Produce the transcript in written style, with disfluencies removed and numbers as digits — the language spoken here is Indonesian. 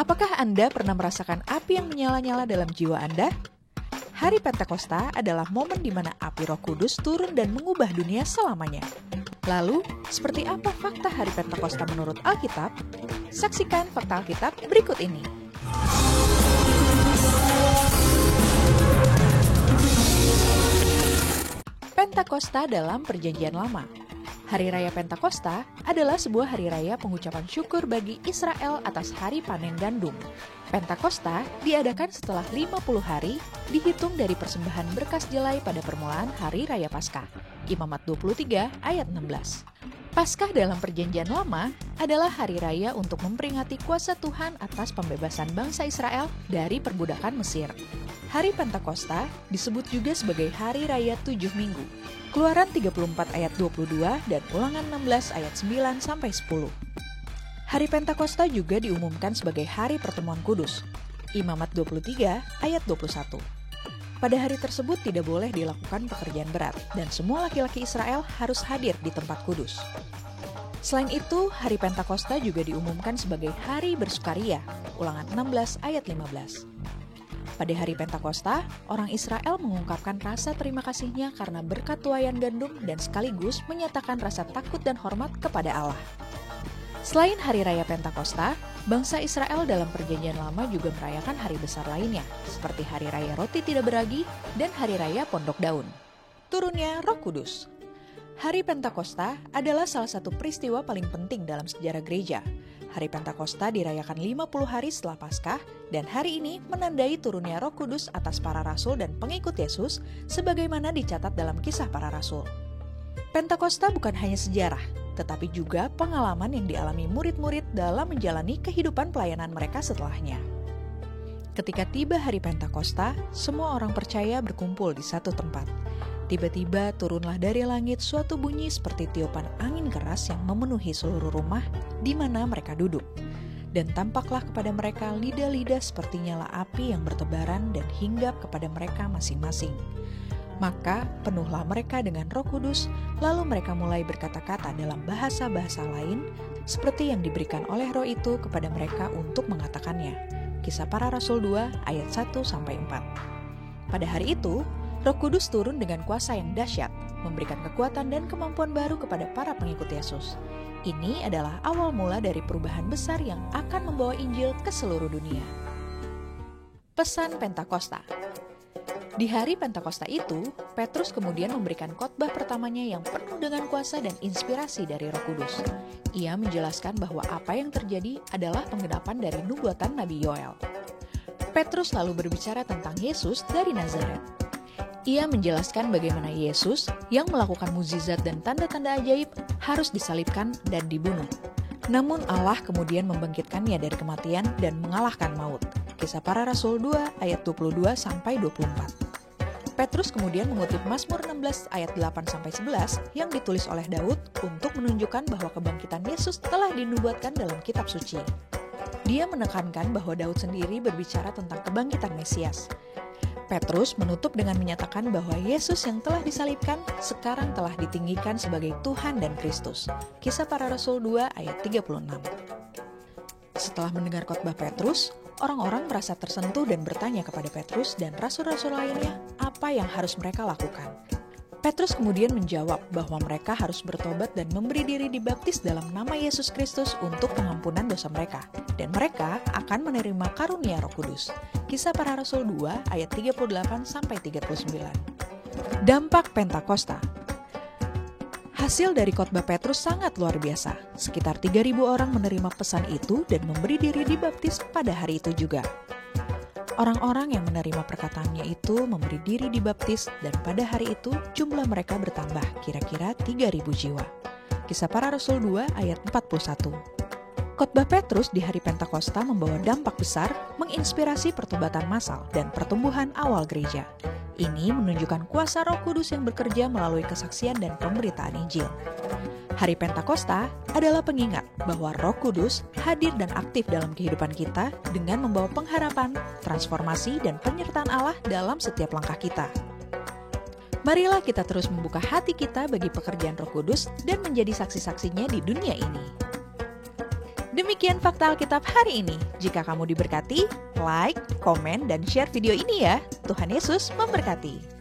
Apakah Anda pernah merasakan api yang menyala-nyala dalam jiwa Anda? Hari Pentakosta adalah momen di mana api Roh Kudus turun dan mengubah dunia selamanya. Lalu, seperti apa fakta Hari Pentakosta menurut Alkitab? Saksikan fakta Alkitab berikut ini. Pentakosta dalam Perjanjian Lama. Hari Raya Pentakosta adalah sebuah hari raya pengucapan syukur bagi Israel atas hari panen gandum. Pentakosta diadakan setelah 50 hari dihitung dari persembahan berkas jelai pada permulaan Hari Raya Paskah. Imamat 23 ayat 16. Paskah dalam Perjanjian Lama adalah hari raya untuk memperingati kuasa Tuhan atas pembebasan bangsa Israel dari perbudakan Mesir. Hari Pentakosta disebut juga sebagai Hari Raya 7 Minggu. Keluaran 34 ayat 22 dan Ulangan 16 ayat 9-10. Hari Pentakosta juga diumumkan sebagai Hari Pertemuan Kudus. Imamat 23 ayat 21. Pada hari tersebut tidak boleh dilakukan pekerjaan berat dan semua laki-laki Israel harus hadir di tempat kudus. Selain itu, Hari Pentakosta juga diumumkan sebagai Hari Bersukaria. Ulangan 16 ayat 15. Pada hari Pentakosta, orang Israel mengungkapkan rasa terima kasihnya karena berkat tuaian gandum dan sekaligus menyatakan rasa takut dan hormat kepada Allah. Selain Hari Raya Pentakosta, bangsa Israel dalam Perjanjian Lama juga merayakan hari besar lainnya, seperti Hari Raya Roti Tidak Beragi dan Hari Raya Pondok Daun. Turunnya Roh Kudus. Hari Pentakosta adalah salah satu peristiwa paling penting dalam sejarah gereja. Hari Pentakosta dirayakan 50 hari setelah Paskah, dan hari ini menandai turunnya Roh Kudus atas para rasul dan pengikut Yesus, sebagaimana dicatat dalam Kisah Para Rasul. Pentakosta bukan hanya sejarah, tetapi juga pengalaman yang dialami murid-murid dalam menjalani kehidupan pelayanan mereka setelahnya. Ketika tiba hari Pentakosta, semua orang percaya berkumpul di satu tempat. Tiba-tiba turunlah dari langit suatu bunyi seperti tiupan angin keras yang memenuhi seluruh rumah di mana mereka duduk. Dan tampaklah kepada mereka lidah-lidah seperti nyala api yang bertebaran dan hinggap kepada mereka masing-masing. Maka penuhlah mereka dengan Roh Kudus, lalu mereka mulai berkata-kata dalam bahasa-bahasa lain seperti yang diberikan oleh Roh itu kepada mereka untuk mengatakannya. Kisah Para Rasul 2 ayat 1-4. Pada hari itu, Roh Kudus turun dengan kuasa yang dahsyat, memberikan kekuatan dan kemampuan baru kepada para pengikut Yesus. Ini adalah awal mula dari perubahan besar yang akan membawa Injil ke seluruh dunia. Pesan Pentakosta. Di hari Pentakosta itu, Petrus kemudian memberikan khotbah pertamanya yang penuh dengan kuasa dan inspirasi dari Roh Kudus. Ia menjelaskan bahwa apa yang terjadi adalah penggenapan dari nubuatan Nabi Yoel. Petrus lalu berbicara tentang Yesus dari Nazaret. Ia menjelaskan bagaimana Yesus yang melakukan mukjizat dan tanda-tanda ajaib harus disalibkan dan dibunuh. Namun Allah kemudian membangkitkannya dari kematian dan mengalahkan maut. Kisah Para Rasul 2 ayat 22-24. Petrus kemudian mengutip Mazmur 16 ayat 8-11 yang ditulis oleh Daud untuk menunjukkan bahwa kebangkitan Yesus telah dinubuatkan dalam kitab suci. Dia menekankan bahwa Daud sendiri berbicara tentang kebangkitan Mesias. Petrus menutup dengan menyatakan bahwa Yesus yang telah disalibkan sekarang telah ditinggikan sebagai Tuhan dan Kristus. Kisah Para Rasul 2 ayat 36. Setelah mendengar khotbah Petrus, orang-orang merasa tersentuh dan bertanya kepada Petrus dan rasul-rasul lainnya apa yang harus mereka lakukan. Petrus kemudian menjawab bahwa mereka harus bertobat dan memberi diri dibaptis dalam nama Yesus Kristus untuk pengampunan dosa mereka, dan mereka akan menerima karunia Roh Kudus. Kisah Para Rasul 2 ayat 38-39. Dampak Pentakosta. Hasil dari khotbah Petrus sangat luar biasa. Sekitar 3.000 orang menerima pesan itu dan memberi diri dibaptis pada hari itu juga. Orang-orang yang menerima perkataannya itu memberi diri dibaptis dan pada hari itu jumlah mereka bertambah kira-kira 3.000 jiwa. Kisah Para Rasul 2 ayat 41. Khotbah Petrus di hari Pentakosta membawa dampak besar, menginspirasi pertobatan massal dan pertumbuhan awal gereja. Ini menunjukkan kuasa Roh Kudus yang bekerja melalui kesaksian dan pemberitaan Injil. Hari Pentakosta adalah pengingat bahwa Roh Kudus hadir dan aktif dalam kehidupan kita dengan membawa pengharapan, transformasi, dan penyertaan Allah dalam setiap langkah kita. Marilah kita terus membuka hati kita bagi pekerjaan Roh Kudus dan menjadi saksi-saksinya di dunia ini. Demikian Fakta Alkitab hari ini. Jika kamu diberkati, like, komen, dan share video ini ya. Tuhan Yesus memberkati.